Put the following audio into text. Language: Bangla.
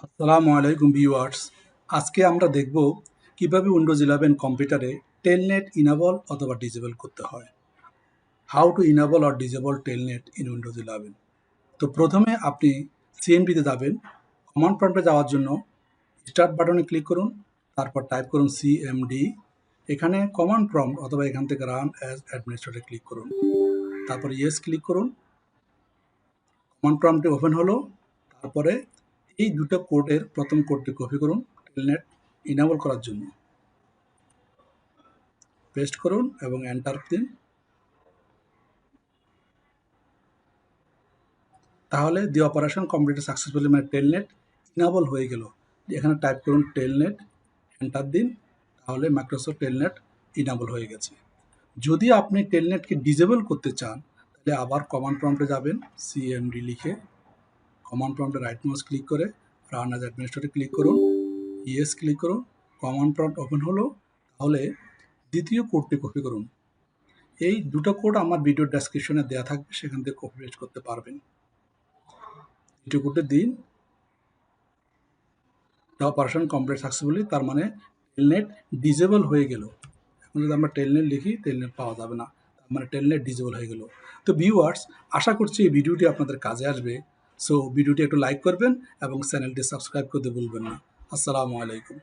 আসসালামু আলাইকুম ভিউয়ার্স। আজকে আমরা দেখব কিভাবে উইন্ডোজ 11 কম্পিউটারে টেলনেট ইনেবল অথবা ডিসেবল করতে হয়। How to enable or disable Telnet in Windows 11। তো প্রথমে আপনি সিএমডিতে যাবেন। কমান্ড প্রম্পটে যাওয়ার জন্য স্টার্ট বাটনে ক্লিক করুন, তারপর টাইপ করুন সিএমডি। এখানে কমান্ড প্রম্পট অথবা এখান থেকে রান অ্যাজ অ্যাডমিনিস্ট্রেটর ক্লিক করুন, তারপর ইয়েস ক্লিক করুন। কমান্ড প্রম্পটে ওপেন হলো। তারপরে এই দুটো কোডের প্রথম কোডটি কপি করুন টেলনেট ইনেবল করার জন্য, পেস্ট করুন এবং এন্টার দিন। তাহলে দি অপারেশন কমপ্লিট সাকসেসফুলি, মানে টেলনেট ইনেবল হয়ে গেল। এখানে টাইপ করুন টেলনেট, এন্টার দিন। তাহলে মাইক্রোসফট টেলনেট ইনেবল হয়ে গেছে। যদি আপনি টেলনেটকে ডিসেবল করতে চান তাহলে আবার কমান্ড প্রম্পটে যাবেন, সিএমডি লিখে কমান্ড প্রম্পটে রাইট মাউস ক্লিক করে রান অ্যাজ অ্যাডমিনিস্ট্রেটর ক্লিক করুন, ইয়েস ক্লিক করুন। কমান্ড প্রম্পট ওপেন হলো। তাহলে দ্বিতীয় কোডটি কপি করুন। এই দুটো কোড আমার ভিডিও ডেসক্রিপশনে দেওয়া থাকবে, সেখান থেকে কপি পেস্ট করতে পারবেন। দ্বিতীয় কোডে দিন। অপারেশন কমপ্লিট সাকসেসফুলি, তার মানে টেলনেট ডিসেবল হয়ে গেল। এখন যদি আমরা টেলনেট লিখি টেলনেট পাওয়া যাবে না, তার মানে টেলনেট ডিসেবল হয়ে গেল। তো ভিউয়ার্স, আশা করছি এই ভিডিওটি আপনাদের কাজে আসবে। সো ভিডিওটি একটু লাইক করবেন এবং চ্যানেলটি সাবস্ক্রাইব করতে ভুলবেন না। আসসালামু আলাইকুম।